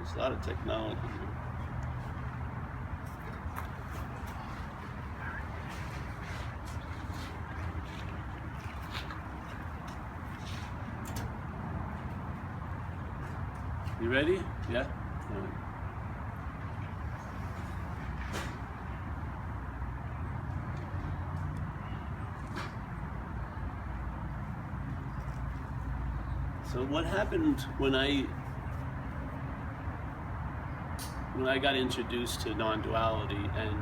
There's a lot of technology here. You ready? Yeah? All right. So what happened when I got introduced to non-duality, and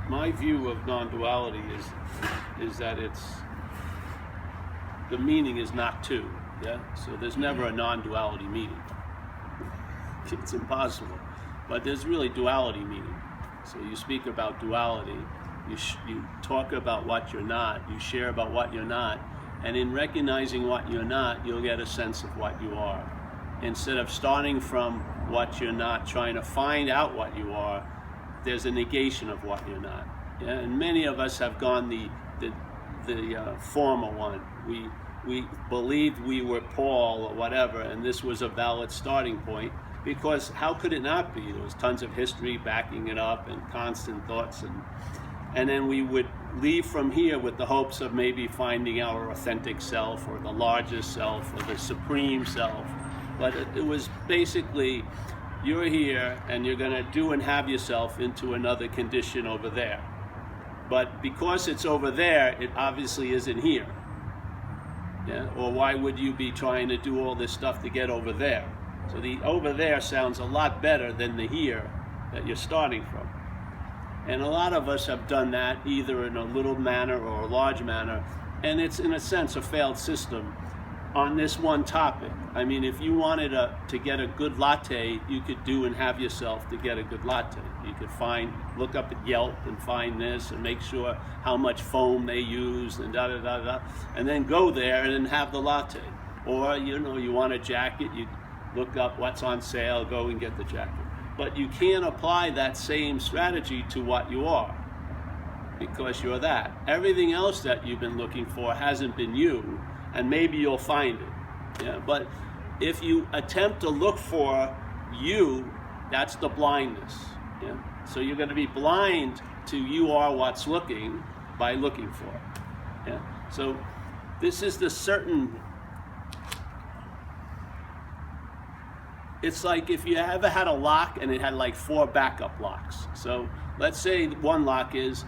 my view of non-duality is that the meaning is not two, yeah? So there's never a non-duality meaning. It's impossible. But there's really duality meaning. So you speak about duality, you talk about what you're not, you share about what you're not, and in recognizing what you're not, you'll get a sense of what you are. Instead of starting from what you're not, trying to find out what you are, there's a negation of what you're not. Yeah? And many of us have gone the former one. We believed we were Paul or whatever, and this was a valid starting point, because how could it not be? There was tons of history backing it up and constant thoughts, and then we would leave from here with the hopes of maybe finding our authentic self or the largest self or the supreme self. But it was basically, you're here and you're going to do and have yourself into another condition over there. But because it's over there, it obviously isn't here. Yeah? Or why would you be trying to do all this stuff to get over there? So the over there sounds a lot better than the here that you're starting from. And a lot of us have done that either in a little manner or a large manner, and it's in a sense a failed system on this one topic. I mean, if you wanted to get a good latte, you could do and have yourself to get a good latte. You could look up at Yelp and find this and make sure how much foam they use and da-da-da-da, and then go there and then have the latte. Or, you want a jacket, you look up what's on sale, go and get the jacket. But you can't apply that same strategy to what you are, because you're that. Everything else that you've been looking for hasn't been you, and maybe you'll find it. Yeah? But if you attempt to look for you, that's the blindness. Yeah? So you're going to be blind to you are what's looking by looking for it. Yeah? So this is the certain. It's like if you ever had a lock and it had like 4 backup locks. So let's say one lock is,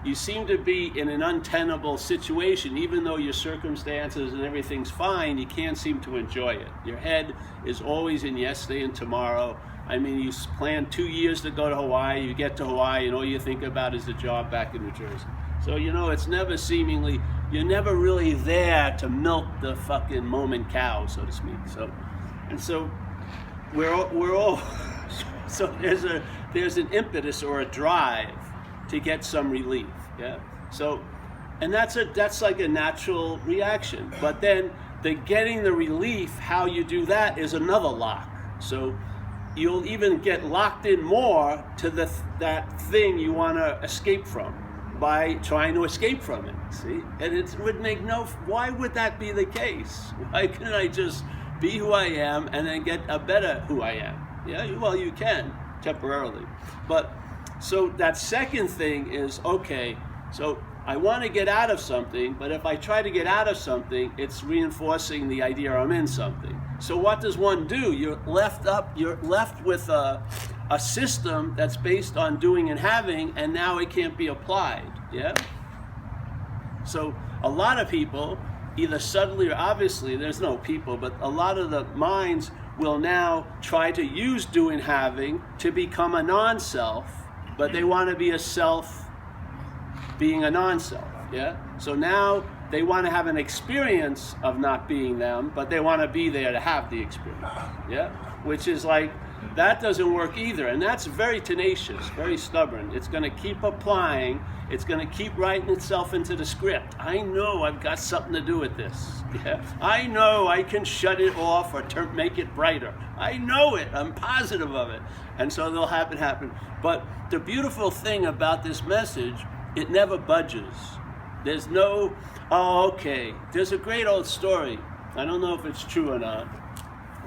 you seem to be in an untenable situation, even though your circumstances and everything's fine, you can't seem to enjoy it. Your head is always in yesterday and tomorrow. I mean, you plan 2 years to go to Hawaii, you get to Hawaii and all you think about is the job back in New Jersey. So it's never you're never really there to milk the fucking moment cow, so to speak. So we're all so there's an impetus or a drive to get some relief, yeah. So, and that's like a natural reaction. But then the getting the relief, how you do that is another lock. So you'll even get locked in more to that thing you want to escape from by trying to escape from it. See, and it would make why would that be the case? Why couldn't I just be who I am and then get a better who I am? Yeah, well, you can temporarily, but so that second thing is, okay, so I want to get out of something, but if I try to get out of something, it's reinforcing the idea I'm in something. So what does one do? You're left with a system that's based on doing and having, and now it can't be applied. Yeah. So a lot of people, either subtly or obviously, there's no people, but a lot of the minds will now try to use doing having to become a non-self, but they want to be a self being a non-self. Yeah. So now they want to have an experience of not being them, but they want to be there to have the experience. Yeah. Which is like, that doesn't work either, and that's very tenacious, very stubborn. It's going to keep applying. It's going to keep writing itself into the script. I know I've got something to do with this. Yeah? I know I can shut it off or make it brighter. I know it. I'm positive of it. And so they'll have it happen. But the beautiful thing about this message, it never budges. There's no, okay. There's a great old story. I don't know if it's true or not,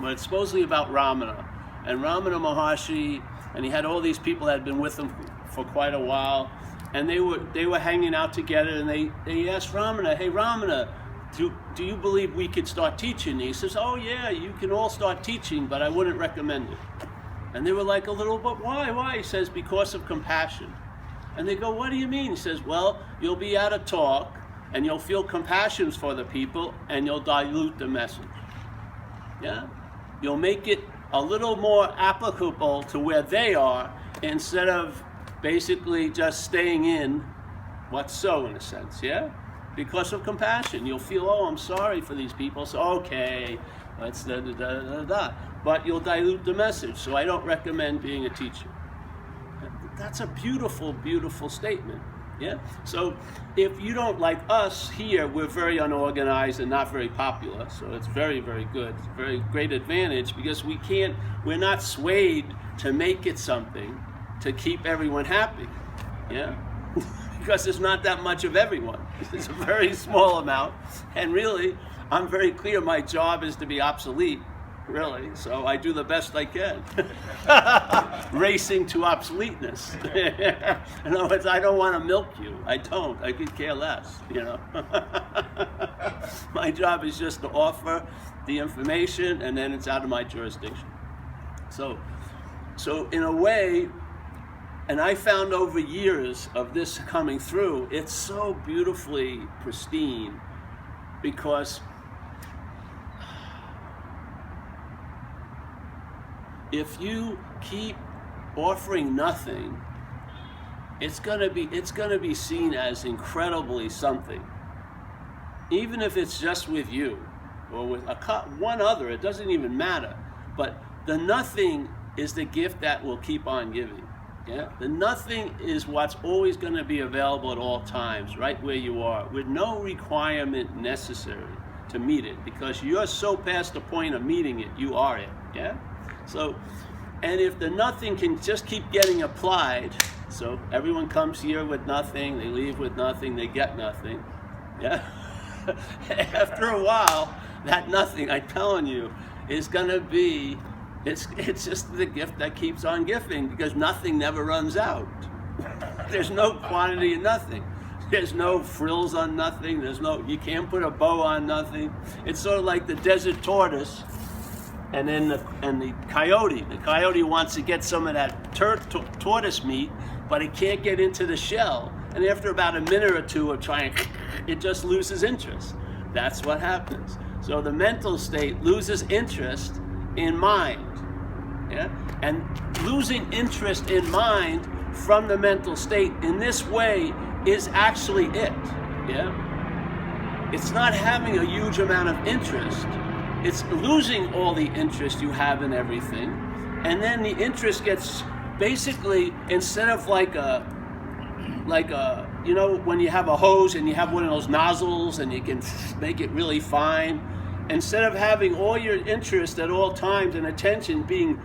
but it's supposedly about Ramana. and Ramana Maharshi, and he had all these people that had been with him for quite a while, and they were hanging out together, and they asked Ramana, hey Ramana, do you believe we could start teaching? He says, oh yeah, you can all start teaching, but I wouldn't recommend it. And they were like a little, but why? He says, because of compassion. And they go, what do you mean? He says, well, you'll be at a talk, and you'll feel compassion for the people, and you'll dilute the message. Yeah? You'll make it a little more applicable to where they are, instead of basically just staying in what's so, in a sense, yeah? Because of compassion. You'll feel, oh, I'm sorry for these people, so okay, let's da-da-da-da-da. But you'll dilute the message, so I don't recommend being a teacher. That's a beautiful, beautiful statement. Yeah? So if you don't, like us here, we're very unorganized and not very popular, so it's very, very good. It's a very great advantage because we're not swayed to make it something to keep everyone happy. Yeah? Because there's not that much of everyone. It's a very small amount, and really, I'm very clear my job is to be obsolete. Really, so I do the best I can. Racing to obsoleteness. In other words, I don't want to milk you. I don't. I could care less, you know. My job is just to offer the information, and then it's out of my jurisdiction. So in a way, and I found over years of this coming through, it's so beautifully pristine, because if you keep offering nothing, it's gonna be seen as incredibly something. Even if it's just with you or with one other, it doesn't even matter. But the nothing is the gift that will keep on giving. Yeah, the nothing is what's always going to be available at all times, right where you are, with no requirement necessary to meet it, because you're so past the point of meeting it, you are it. Yeah. So, and if the nothing can just keep getting applied, so everyone comes here with nothing, they leave with nothing, they get nothing, yeah? After a while, that nothing, I'm telling you, is gonna be, it's just the gift that keeps on giving, because nothing never runs out. There's no quantity of nothing. There's no frills on nothing, you can't put a bow on nothing. It's sort of like the desert tortoise, and then the coyote. The coyote wants to get some of that tortoise meat, but it can't get into the shell. And after about a minute or two of trying, it just loses interest. That's what happens. So the mental state loses interest in mind. Yeah? And losing interest in mind from the mental state in this way is actually it. Yeah? It's not having a huge amount of interest. It's losing all the interest you have in everything, and then the interest gets basically, instead of like a, you know, when you have a hose and you have one of those nozzles and you can make it really fine, instead of having all your interest at all times and attention being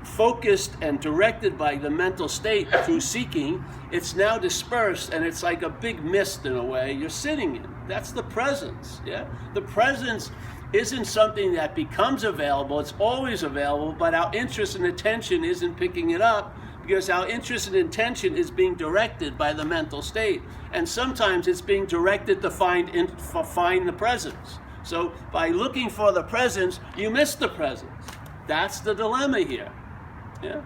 focused and directed by the mental state through seeking, it's now dispersed, and it's like a big mist in a way you're sitting in. That's the presence. Yeah, the presence isn't something that becomes available. It's always available, but our interest and attention isn't picking it up, because our interest and intention is being directed by the mental state, and sometimes it's being directed to find the presence. So by looking for the presence, you miss the presence. That's the dilemma here. Yeah.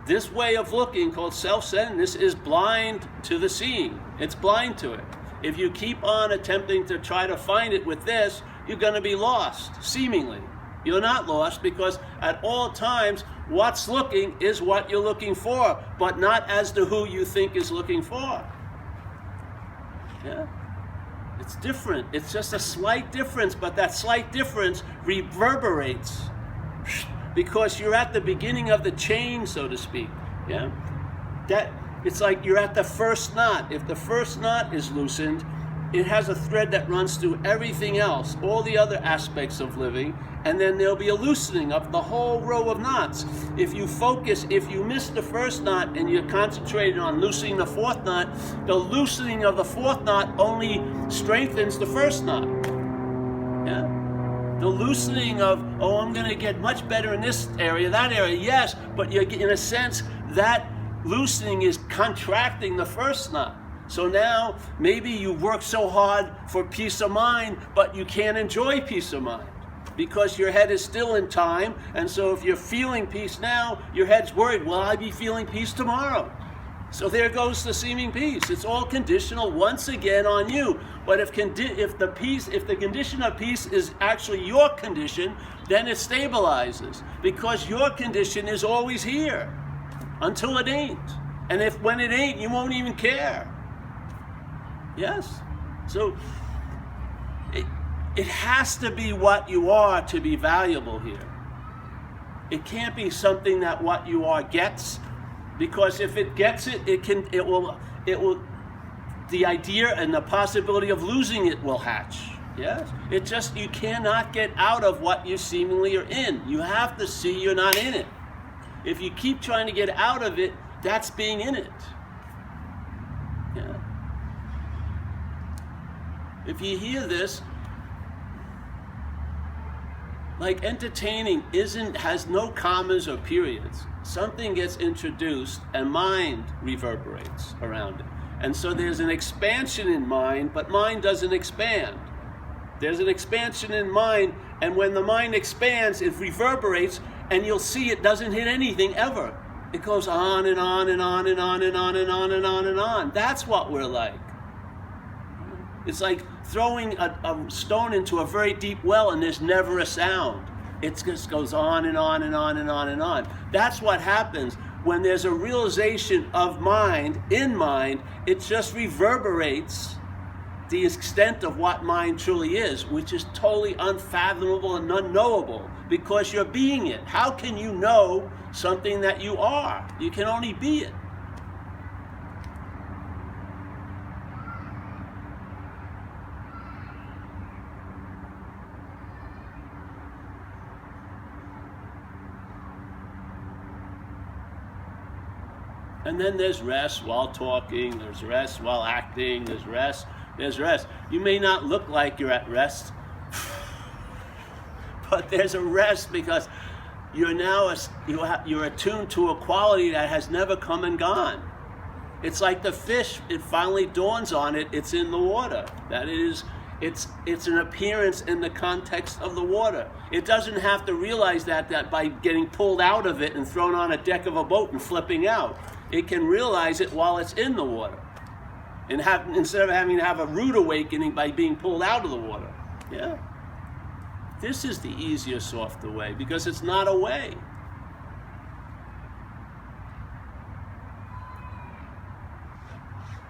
This way of looking, called self-centeredness, is blind to the seeing. It's blind to it. If you keep on attempting to try to find it with this, you're going to be lost, seemingly. You're not lost, because at all times, what's looking is what you're looking for, but not as to who you think is looking for. Yeah? It's different. It's just a slight difference, but that slight difference reverberates, because you're at the beginning of the chain, so to speak. Yeah? That it's like you're at the first knot. If the first knot is loosened, it has a thread that runs through everything else, all the other aspects of living, and then there'll be a loosening of the whole row of knots. If you miss the first knot and you're concentrated on loosening the fourth knot, the loosening of the fourth knot only strengthens the first knot. Yeah? The loosening of, oh, I'm going to get much better in this area, that area, yes, but you're, in a sense, that loosening is contracting the first knot. So now, maybe you work so hard for peace of mind, but you can't enjoy peace of mind because your head is still in time. And so if you're feeling peace now, your head's worried, will I be feeling peace tomorrow? So there goes the seeming peace. It's all conditional once again on you. But if the condition of peace is actually your condition, then it stabilizes because your condition is always here until it ain't. And when it ain't, you won't even care. Yes. So it has to be what you are to be valuable here. It can't be something that what you are gets, because if it gets it, it will the idea and the possibility of losing it will hatch. Yes. You cannot get out of what you seemingly are in. You have to see you're not in it. If you keep trying to get out of it, that's being in it. Yeah. If you hear this, like entertaining has no commas or periods. Something gets introduced and mind reverberates around it. And so there's an expansion in mind, but mind doesn't expand. There's an expansion in mind, and when the mind expands, it reverberates, and you'll see it doesn't hit anything ever. It goes on and on and on and on and on and on and on and on. That's what we're like. It's like throwing a stone into a very deep well and there's never a sound. It just goes on and on and on and on and on. That's what happens when there's a realization of mind, in mind, it just reverberates the extent of what mind truly is, which is totally unfathomable and unknowable because you're being it. How can you know something that you are? You can only be it. And then there's rest while talking, there's rest while acting, there's rest. You may not look like you're at rest, but there's a rest because you're now you're attuned to a quality that has never come and gone. It's like the fish, it finally dawns on it, it's in the water. That is, it's an appearance in the context of the water. It doesn't have to realize that by getting pulled out of it and thrown on a deck of a boat and flipping out. It can realize it while it's in the water, and instead of having to have a rude awakening by being pulled out of the water. Yeah. This is the easier, softer way because it's not a way.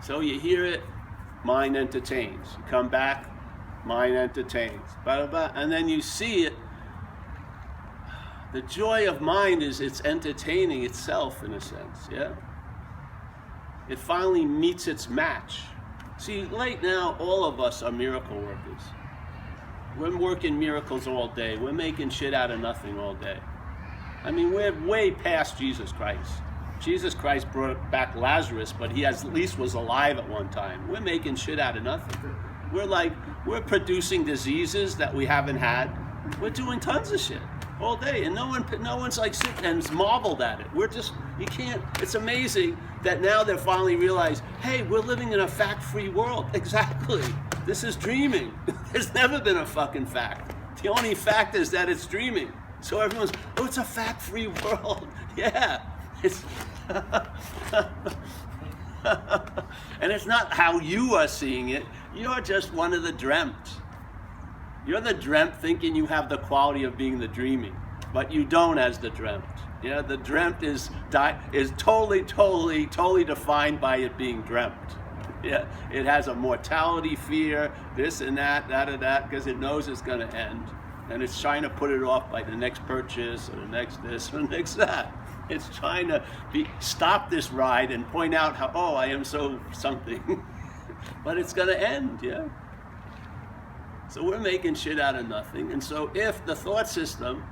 So you hear it, mind entertains. You come back, mind entertains. Blah, blah, blah, and then you see it. The joy of mind is it's entertaining itself in a sense, yeah? It finally meets its match. See, right now, all of us are miracle workers. We're working miracles all day. We're making shit out of nothing all day. I mean, we're way past Jesus Christ. Jesus Christ brought back Lazarus, but he at least was alive at one time. We're making shit out of nothing. We're producing diseases that we haven't had. We're doing tons of shit all day, and no one's like sitting and marveled at it. You can't. It's amazing that now they finally realize, hey, we're living in a fact-free world. Exactly. This is dreaming. There's never been a fucking fact. The only fact is that it's dreaming. So everyone's, oh, it's a fact-free world. Yeah. It's and it's not how you are seeing it. You're just one of the dreamt. You're the dreamt thinking you have the quality of being the dreaming, but you don't as the dreamt. Yeah, the dreamt is totally defined by it being dreamt. Yeah, it has a mortality fear, this and that, because it knows it's going to end, and it's trying to put it off by the next purchase or the next this or the next that. It's trying to stop this ride and point out how, oh, I am so something, but it's going to end. Yeah. So we're making shit out of nothing. And so if the thought system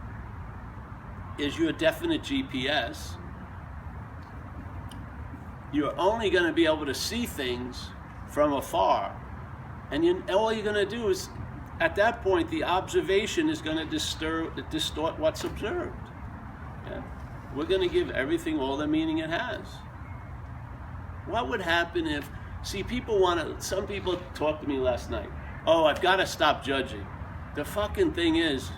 is your definite GPS, you're only going to be able to see things from afar. And all you're going to do is at that point, the observation is going to distort what's observed. Yeah? We're going to give everything all the meaning it has. What would happen if, some people talked to me last night, oh, I've got to stop judging. The fucking thing is,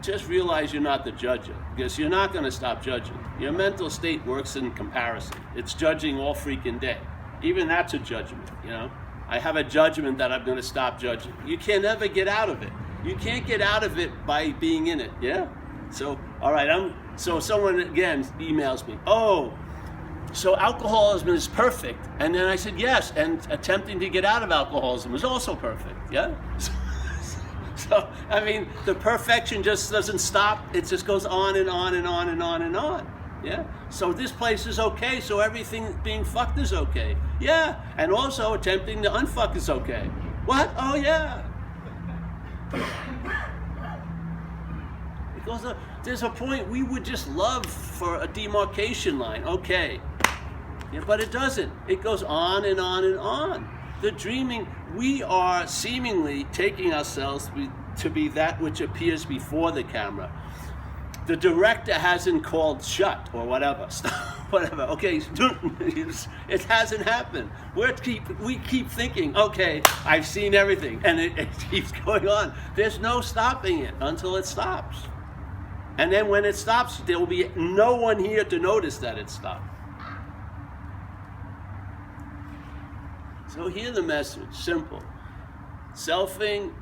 just realize you're not the judger, because you're not going to stop judging. Your mental state works in comparison. It's judging all freaking day. Even that's a judgment, you know? I have a judgment that I'm going to stop judging. You can never get out of it. You can't get out of it by being in it, yeah? So, all right, so someone, again, emails me, oh, so alcoholism is perfect. And then I said, yes, and attempting to get out of alcoholism is also perfect, yeah? So, I mean, the perfection just doesn't stop. It just goes on and on and on and on and on. Yeah? So this place is okay, so everything being fucked is okay. Yeah, and also attempting to unfuck is okay. What? Oh, yeah. Because there's a point we would just love for a demarcation line. Okay. Yeah, but it doesn't. It goes on and on and on. The dreaming, we are seemingly taking ourselves to be that which appears before the camera. The director hasn't called shut or whatever. Whatever. Okay, it hasn't happened. We keep thinking, okay, I've seen everything, and it keeps going on. There's no stopping it until it stops. And then when it stops, there will be no one here to notice that it stopped. So hear the message, simple. Selfing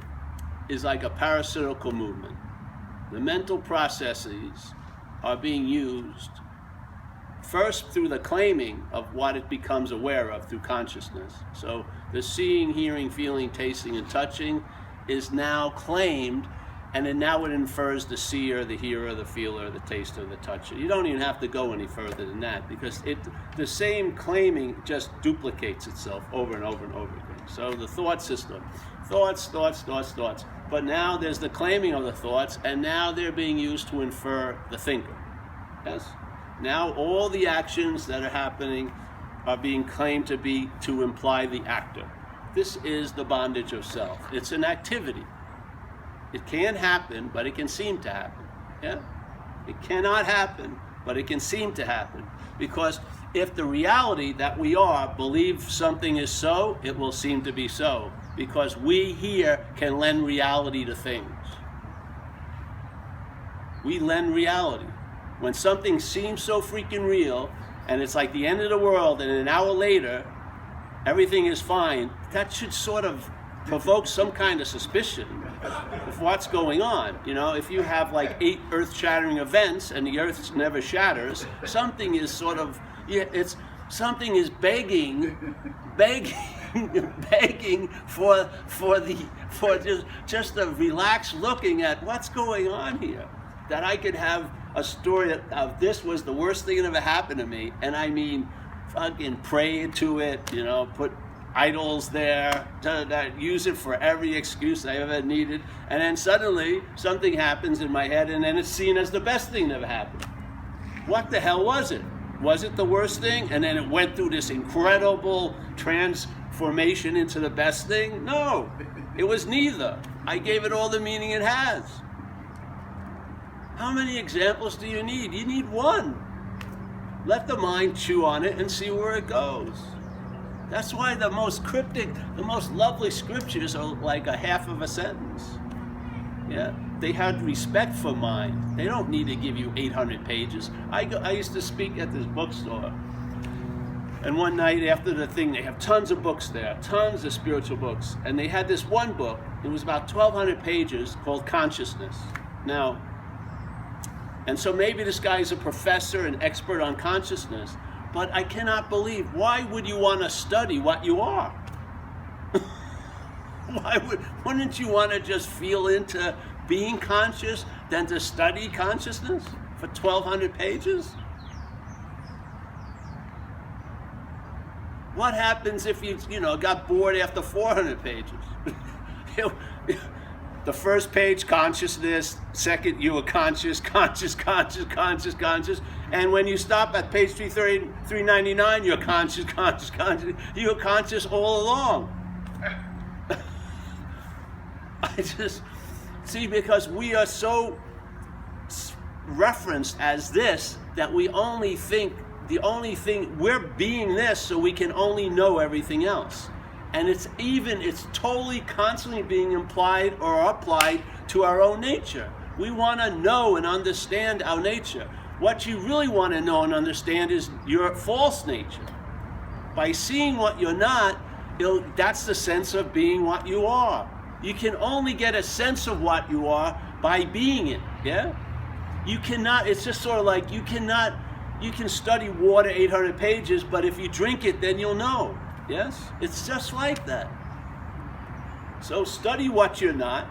is like a parasitical movement. The mental processes are being used first through the claiming of what it becomes aware of through consciousness. So the seeing, hearing, feeling, tasting, and touching is now claimed, and then now it infers the seer, the hearer, the feeler, the taster, the toucher. You don't even have to go any further than that, because the same claiming just duplicates itself over and over and over again. So the thought system, thoughts. But now there's the claiming of the thoughts, and now they're being used to infer the thinker. Yes? Now all the actions that are happening are being claimed to imply the actor. This is the bondage of self. It's an activity. It can happen, but it can seem to happen. Yeah? It cannot happen, but it can seem to happen. Because if the reality that we are believe something is so, it will seem to be so. Because we here can lend reality to things. We lend reality. When something seems so freaking real, and it's like the end of the world, and an hour later, everything is fine, that should sort of provoke some kind of suspicion of what's going on. You know, if you have like 8 earth-shattering events and the earth never shatters, something is sort of, something is begging for just a relaxed looking at what's going on here. That I could have a story of this was the worst thing that ever happened to me, and I mean, fucking pray to it, you know, put idols there, use it for every excuse I ever needed, and then suddenly something happens in my head, and then it's seen as the best thing that ever happened. What the hell was it? Was it the worst thing? And then it went through this incredible transformation into the best thing? No, it was neither. I gave it all the meaning it has. How many examples do you need? You need one. Let the mind chew on it and see where it goes. That's why the most cryptic, the most lovely scriptures are like a half of a sentence. Yeah, they had respect for mind. They don't need to give you 800 pages. I used to speak at this bookstore, and one night after the thing, they have tons of books there, tons of spiritual books, and they had this one book. It was about 1,200 pages called Consciousness. Now, and so maybe this guy is a professor and expert on consciousness, but I cannot believe, why would you want to study what you are? Wouldn't you want to just feel into being conscious than to study consciousness for 1,200 pages? What happens if you got bored after 400 pages? The first page, consciousness. Second, you were conscious. And when you stop at page 399, you're conscious. You were conscious all along. I just see, because we are so referenced as this that we only think the only thing we're being this, so we can only know everything else. And it's totally constantly being implied or applied to our own nature. We want to know and understand our nature. What you really want to know and understand is your false nature. By seeing what you're not, that's the sense of being what you are. You can only get a sense of what you are by being it, yeah? You cannot, it's just sort of like you can study water 800 pages, but if you drink it, then you'll know, yes? It's just like that. So study what you're not,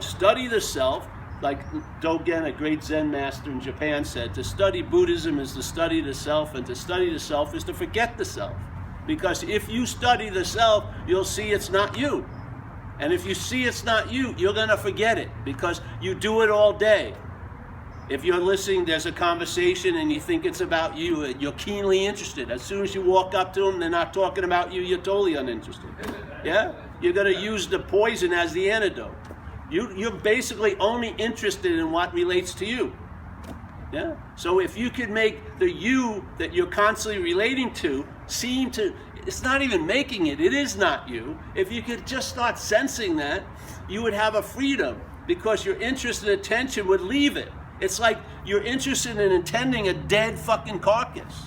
study the self. Like Dogen, a great Zen master in Japan, said, to study Buddhism is to study the self, and to study the self is to forget the self. Because if you study the self, you'll see it's not you. And if you see it's not you, you're going to forget it, because you do it all day. If you're listening, there's a conversation and you think it's about you, you're keenly interested. As soon as you walk up to them, they're not talking about you, you're totally uninterested. Yeah? You're going to use the poison as the antidote. You're basically only interested in what relates to you. Yeah? So if you could make the you that you're constantly relating to seem to, it's not even making it is not you. If you could just start sensing that, you would have a freedom, because your interest and attention would leave it. It's like you're interested in attending a dead fucking carcass.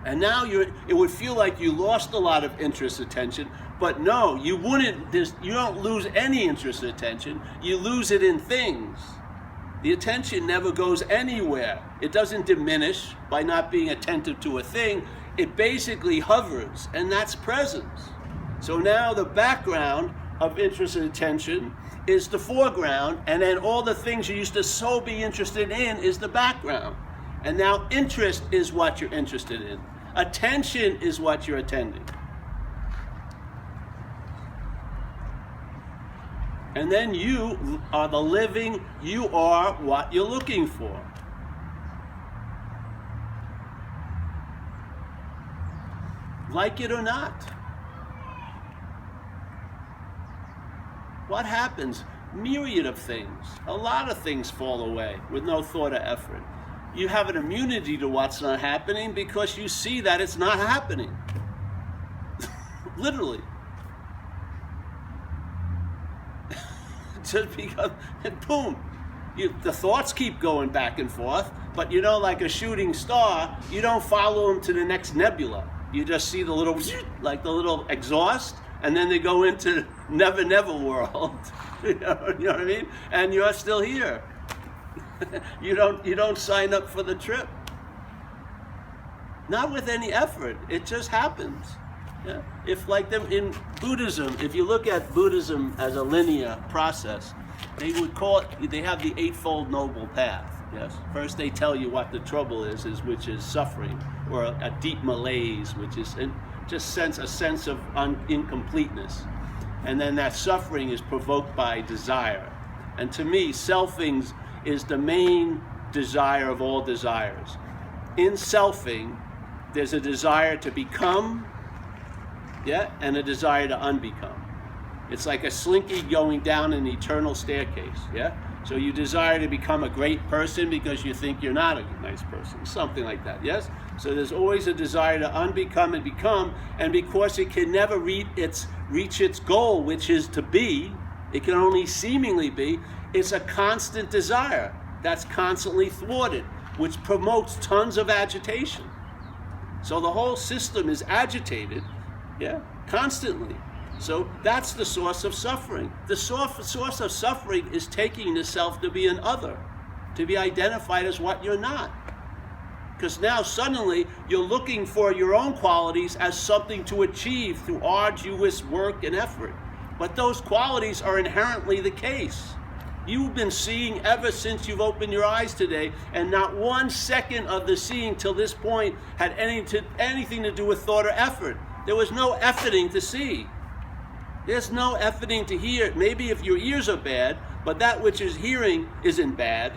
And now it would feel like you lost a lot of interest, attention, but no, you wouldn't. You don't lose any interest, attention. You lose it in things. The attention never goes anywhere. It doesn't diminish by not being attentive to a thing. It basically hovers, and that's presence. So now the background of interest and attention is the foreground, and then all the things you used to so be interested in is the background. And now interest is what you're interested in. Attention is what you're attending. And then you are the living, you are what you're looking for. Like it or not. What happens? Myriad of things. A lot of things fall away with no thought or effort. You have an immunity to what's not happening because you see that it's not happening. Literally. Just because, and boom, the thoughts keep going back and forth, but like a shooting star, you don't follow them to the next nebula. You just see the little, like the little exhaust, and then they go into never, never world. You know what I mean? And you're still here. You don't sign up for the trip. Not with any effort. It just happens. Yeah? If like them in Buddhism, if you look at Buddhism as a linear process, they would call it, they have the Eightfold Noble Path. Yes. First they tell you what the trouble is which is suffering, or a deep malaise, which is just a sense of incompleteness. And then that suffering is provoked by desire. And to me, selfing is the main desire of all desires. In selfing, there's a desire to become, and a desire to unbecome. It's like a slinky going down an eternal staircase, So you desire to become a great person because you think you're not a nice person, something like that, yes? So there's always a desire to unbecome and become, and because it can never reach its goal, which is to be, it can only seemingly be, it's a constant desire that's constantly thwarted, which promotes tons of agitation. So the whole system is agitated, constantly. So that's the source of suffering. The source of suffering is taking the self to be an other, to be identified as what you're not. Because now suddenly you're looking for your own qualities as something to achieve through arduous work and effort. But those qualities are inherently the case. You've been seeing ever since you've opened your eyes today, and not 1 second of the seeing till this point had anything to do with thought or effort. There was no efforting to see. There's no efforting to hear. Maybe if your ears are bad, but that which is hearing isn't bad.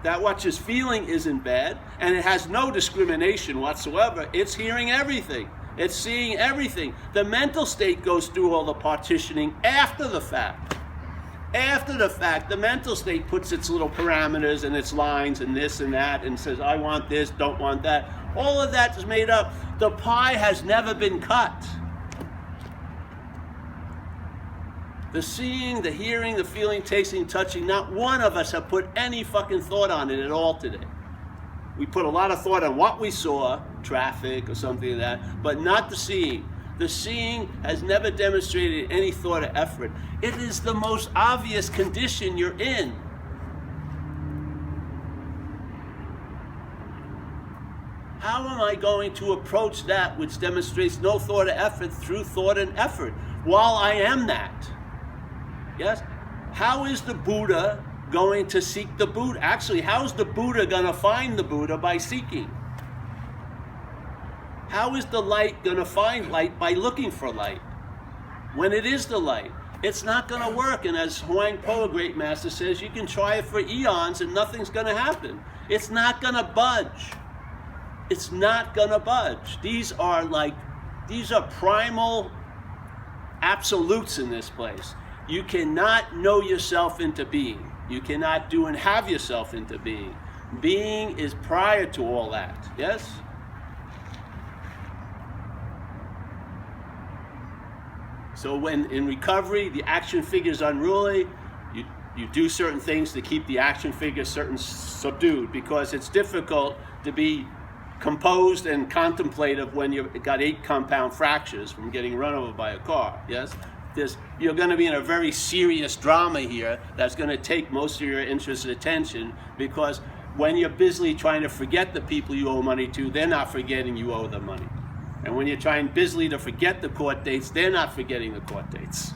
That which is feeling isn't bad, and it has no discrimination whatsoever. It's hearing everything. It's seeing everything. The mental state goes through all the partitioning after the fact. After the fact, the mental state puts its little parameters and its lines and this and that and says, I want this, don't want that. All of that is made up. The pie has never been cut. The seeing, the hearing, the feeling, tasting, touching, not one of us have put any fucking thought on it at all today. We put a lot of thought on what we saw, traffic or something like that, but not the seeing. The seeing has never demonstrated any thought or effort. It is the most obvious condition you're in. How am I going to approach that which demonstrates no thought or effort through thought and effort while I am that? Yes? How is the Buddha going to seek the Buddha? Actually, how is the Buddha going to find the Buddha? By seeking. How is the light going to find light? By looking for light. When it is the light, it's not going to work. And as Huang Po, a great master, says, you can try it for eons and nothing's going to happen. It's not going to budge. It's not going to budge. These are primal absolutes in this place. You cannot know yourself into being. You cannot do and have yourself into being. Being is prior to all that. Yes? So when in recovery, the action figure is unruly, you do certain things to keep the action figure subdued, because it's difficult to be composed and contemplative when you've got 8 compound fractures from getting run over by a car. Yes? You're going to be in a very serious drama here that's going to take most of your interest and attention, because when you're busily trying to forget the people you owe money to, they're not forgetting you owe them money. And when you're trying busily to forget the court dates, they're not forgetting the court dates.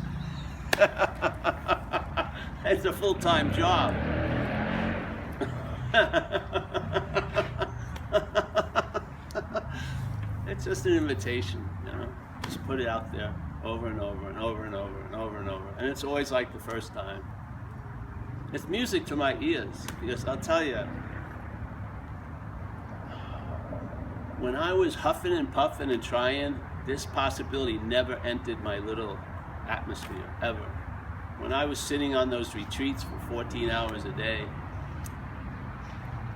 It's a full-time job. It's just an invitation, you know. Just put it out there over and over and over and over and over and over. And it's always like the first time. It's music to my ears, because I'll tell you, when I was huffing and puffing and trying, this possibility never entered my little atmosphere, ever. When I was sitting on those retreats for 14 hours a day,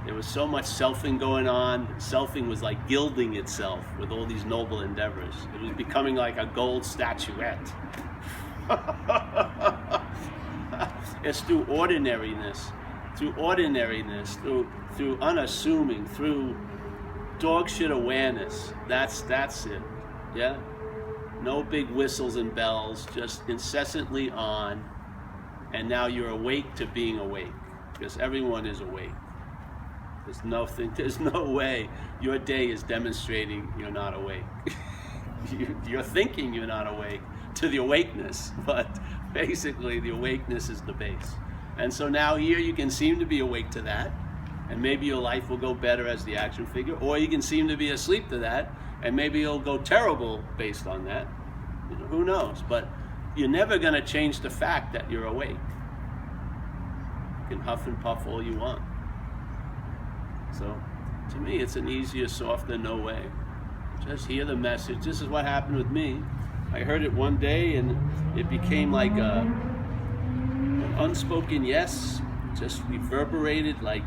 there was so much selfing going on. Selfing was like gilding itself with all these noble endeavors. It was becoming like a gold statuette. It's through ordinariness, through unassuming, through dog shit awareness. That's it. Yeah? No big whistles and bells, just incessantly on. And now you're awake to being awake, because everyone is awake. There's no way your day is demonstrating you're not awake. You're thinking you're not awake to the awakeness, but basically the awakeness is the base. And so now here you can seem to be awake to that, and maybe your life will go better as the action figure, or you can seem to be asleep to that, and maybe it'll go terrible based on that. You know, who knows? But you're never going to change the fact that you're awake. You can huff and puff all you want. So, to me, it's an easier, softer, no way. Just hear the message. This is what happened with me. I heard it one day, and it became like an unspoken yes, just reverberated like.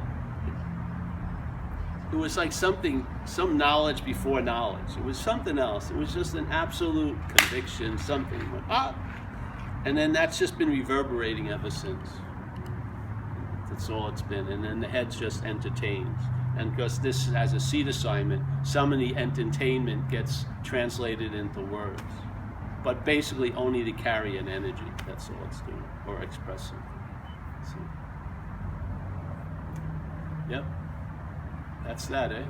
It was like some knowledge before knowledge. It was something else. It was just an absolute conviction, something. Went, and then that's just been reverberating ever since. That's all it's been. And then the head's just entertains. And because this has a seed assignment, some of the entertainment gets translated into words. But basically only to carry an energy. That's all it's doing. Or expressing. So, yep. That's that, eh?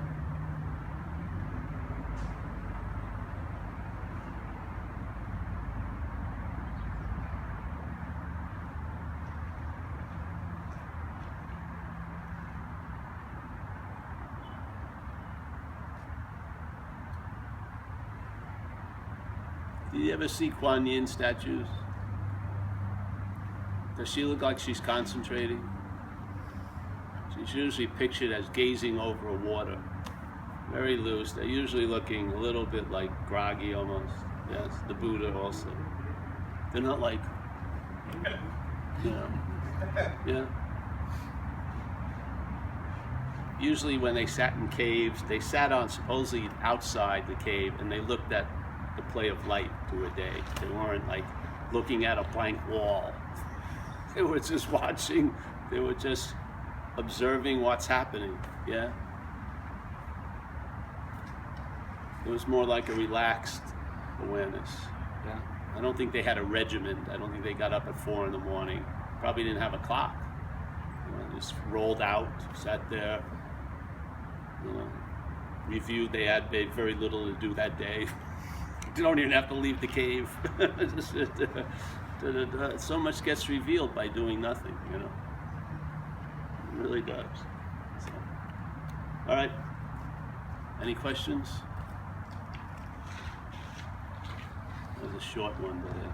Do you ever see Kuan Yin statues? Does she look like she's concentrating? She's usually pictured as gazing over water Very loose. They're usually looking a little bit like groggy almost. Yes, the Buddha also. They're not like, you know, yeah. Usually when they sat in caves, they sat on supposedly outside the cave and they looked at the play of light through a day. They weren't like looking at a blank wall. They were just watching, they were just observing what's happening, yeah? It was more like a relaxed awareness, yeah? I don't think they had a regimen. I don't think they got up at 4 in the morning. Probably didn't have a clock. You know, just rolled out, sat there, you know, reviewed. They had very little to do that day. You don't even have to leave the cave. So much gets revealed by doing nothing, you know. It really does. So. All right. Any questions? That was a short one today.